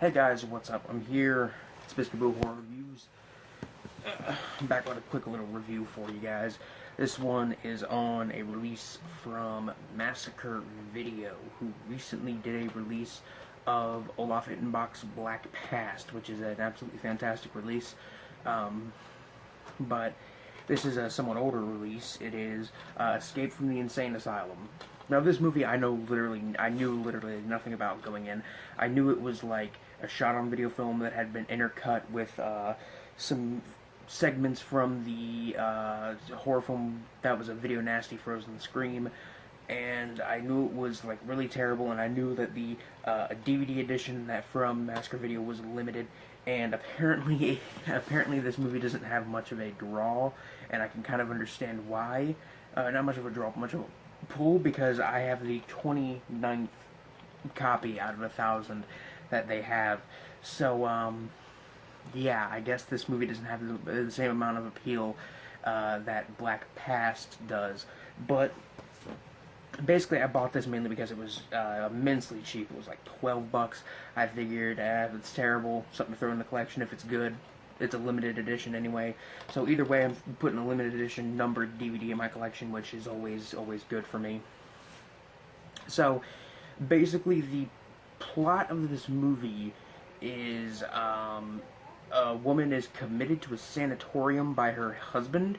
Hey guys, what's up? I'm here. It's Biscuit Horror Reviews. I'm back with a quick little review for you guys. This one is on a release from Massacre Video, who recently did a release of Olaf Ittenbach's Black Past, which is an absolutely fantastic release. But this is a somewhat older release. It is Escape from the Insane Asylum. Now, this movie I knew literally nothing about going in. I knew it was like a shot-on-video film that had been intercut with some segments from the horror film that was a Video Nasty Frozen Scream, and I knew it was like really terrible, and I knew that the DVD edition that from Massacre Video was limited, and apparently this movie doesn't have much of a draw, and I can kind of understand why. Not much of a draw, much of a pull, because I have the 29th copy out of 1,000 that they have. So, yeah, I guess this movie doesn't have the same amount of appeal that Black Past does. But basically, I bought this mainly because it was immensely cheap. It was like $12. I figured, if it's terrible, something to throw in the collection. If it's good, it's a limited edition anyway. So either way, I'm putting a limited edition numbered DVD in my collection, which is always good for me. So basically, the plot of this movie is a woman is committed to a sanatorium by her husband,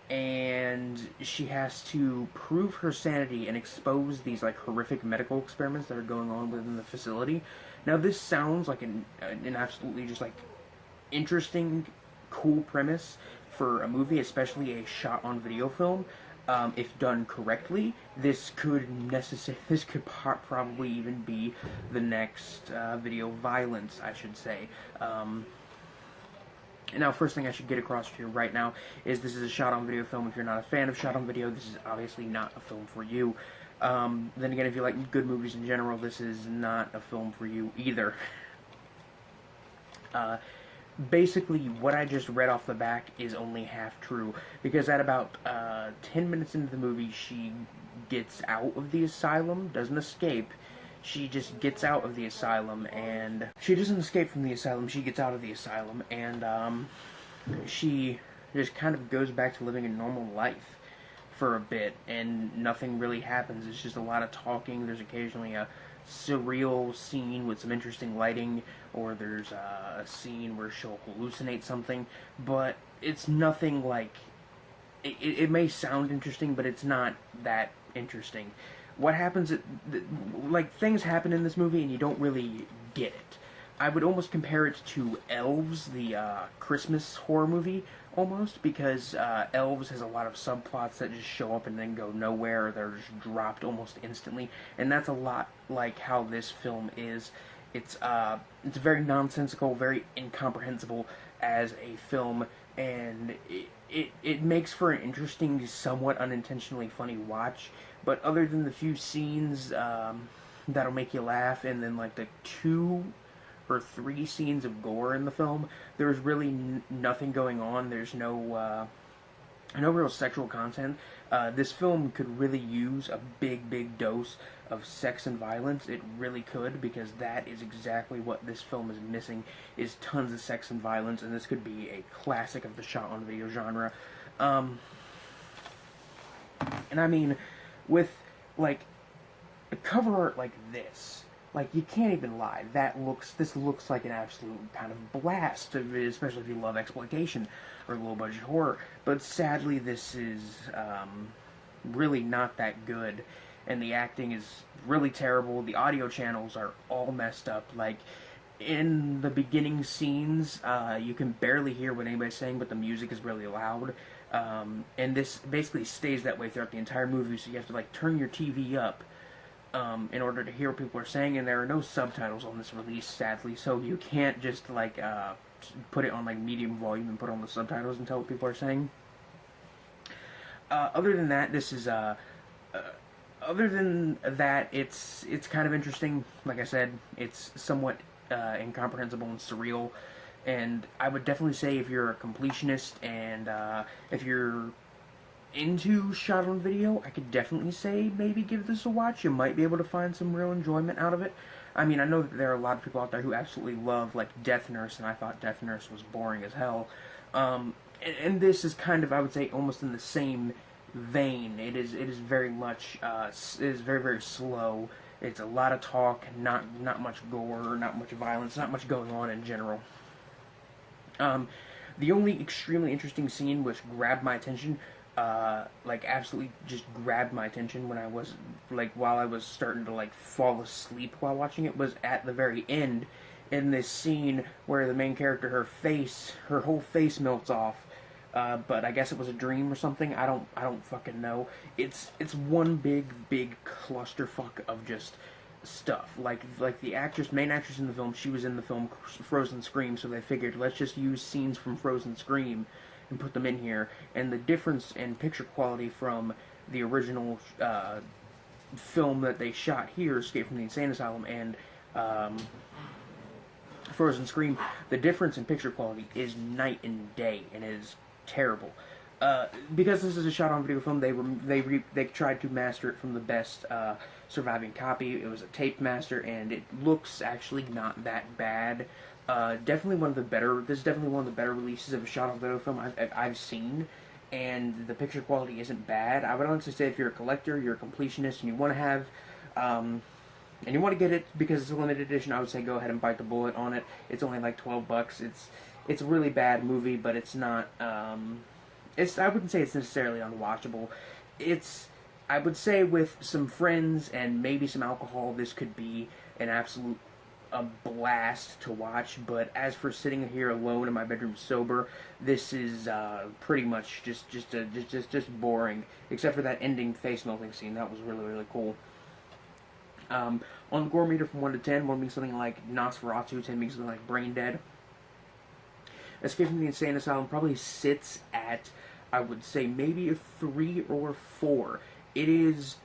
and she has to prove her sanity and expose these like horrific medical experiments that are going on within the facility. Now, this sounds like an absolutely just like interesting, cool premise for a movie, especially a shot-on-video film. If done correctly, this could probably even be the next video violence, I should say. Now, first thing I should get across to you right now is this is a shot-on-video film. If you're not a fan of shot-on-video, this is obviously not a film for you. Then again, if you like good movies in general, this is not a film for you either. Basically, what I just read off the back is only half true, because at about 10 minutes into the movie, she gets out of the asylum, doesn't escape. She just gets out of the asylum, and she doesn't escape from the asylum, she gets out of the asylum, and she just kind of goes back to living a normal life for a bit, and nothing really happens. It's just a lot of talking. There's occasionally a surreal scene with some interesting lighting, or there's a scene where she'll hallucinate something, but it's nothing like... It may sound interesting, but it's not that interesting. What happens, like, things happen in this movie and you don't really get it. I would almost compare it to Elves, the Christmas horror movie, almost, because Elves has a lot of subplots that just show up and then go nowhere, or they're just dropped almost instantly, and that's a lot like how this film is. It's very nonsensical, very incomprehensible as a film, and it makes for an interesting, somewhat unintentionally funny watch, but other than the few scenes that'll make you laugh, and then like the 2 or 3 scenes of gore in the film, there's really nothing going on. There's no real sexual content. This film could really use a big dose of sex and violence. It really could, because that is exactly what this film is missing, is tons of sex and violence, and this could be a classic of the shot-on-video genre. And I mean, with, like, a cover art like this, like, you can't even lie. This looks like an absolute kind of blast, especially if you love exploitation or low-budget horror. But sadly, this is really not that good, and the acting is really terrible. The audio channels are all messed up. Like, in the beginning scenes, you can barely hear what anybody's saying, but the music is really loud. And this basically stays that way throughout the entire movie, so you have to, like, turn your TV up in order to hear what people are saying, and there are no subtitles on this release, sadly, so you can't just, like, put it on, like, medium volume and put on the subtitles and tell what people are saying. Other than that, this is, other than that, it's kind of interesting. Like I said, it's somewhat incomprehensible and surreal, and I would definitely say if you're a completionist, and if you're into shot on video, I could definitely say maybe give this a watch. You might be able to find some real enjoyment out of it. I mean, I know that there are a lot of people out there who absolutely love, like, Death Nurse, and I thought Death Nurse was boring as hell. And this is kind of, I would say, almost in the same vein. It is very much, it is very, very slow. It's a lot of talk, not much gore, not much violence, not much going on in general. The only extremely interesting scene which grabbed my attention, like absolutely just grabbed my attention when I was, like, while I was starting to, like, fall asleep while watching it, was at the very end, in this scene where the main character, her whole face melts off. But I guess it was a dream or something. I don't fucking know. It's one big clusterfuck of just stuff. Like the main actress in the film, she was in the film Frozen Scream, so they figured let's just use scenes from Frozen Scream and put them in here. And the difference in picture quality from the original film that they shot here, Escape from the Insane Asylum, and Frozen Scream, the difference in picture quality is night and day, and it is terrible. Because this is a shot-on-video film, they tried to master it from the best surviving copy. It was a tape master, and it looks actually not that bad. Definitely one of the better. This is definitely one of the better releases of a shot-on-video film I've seen, and the picture quality isn't bad. I would honestly say if you're a collector, you're a completionist, and you want to have. And you want to get it because it's a limited edition, I would say go ahead and bite the bullet on it. It's only like $12. It's a really bad movie, but it's not. I wouldn't say it's necessarily unwatchable. I would say with some friends and maybe some alcohol, this could be an absolute a blast to watch. But as for sitting here alone in my bedroom sober, this is pretty much just boring. Except for that ending face melting scene, that was really cool. On the gore meter from 1 to 10, 1 being something like Nosferatu, 10 being something like Brain Dead, Escape from the Insane Asylum probably sits at, I would say, maybe a 3 or 4. It is,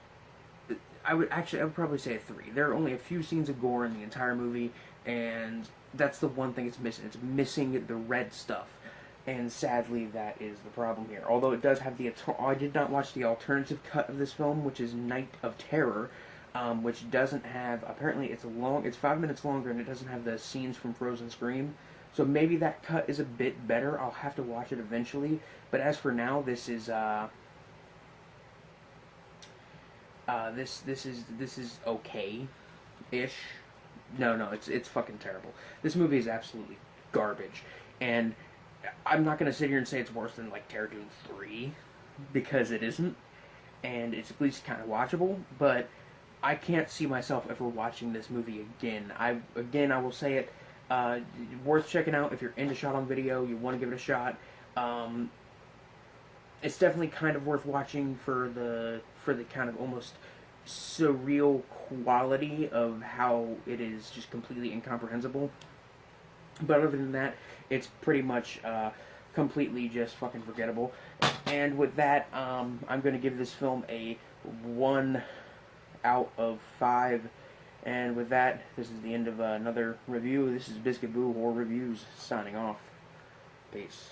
I would probably say a 3. There are only a few scenes of gore in the entire movie, and that's the one thing it's missing. It's missing the red stuff, and sadly that is the problem here. Although it does have I did not watch the alternative cut of this film, which is Night of Terror, which doesn't have, apparently it's 5 minutes longer, and it doesn't have the scenes from Frozen Scream. So maybe that cut is a bit better. I'll have to watch it eventually. But as for now, this is this is okay-ish. No, it's fucking terrible. This movie is absolutely garbage, and I'm not gonna sit here and say it's worse than like Terror Dune 3 because it isn't, and it's at least kind of watchable. But I can't see myself ever watching this movie again. I will say it. Worth checking out if you're into shot on video. You want to give it a shot. It's definitely kind of worth watching for the kind of almost surreal quality of how it is just completely incomprehensible. But other than that, it's pretty much completely just fucking forgettable. And with that, I'm going to give this film a 1 out of 5. And with that, this is the end of another review. This is Biscuit Boo Horror Reviews signing off. Peace.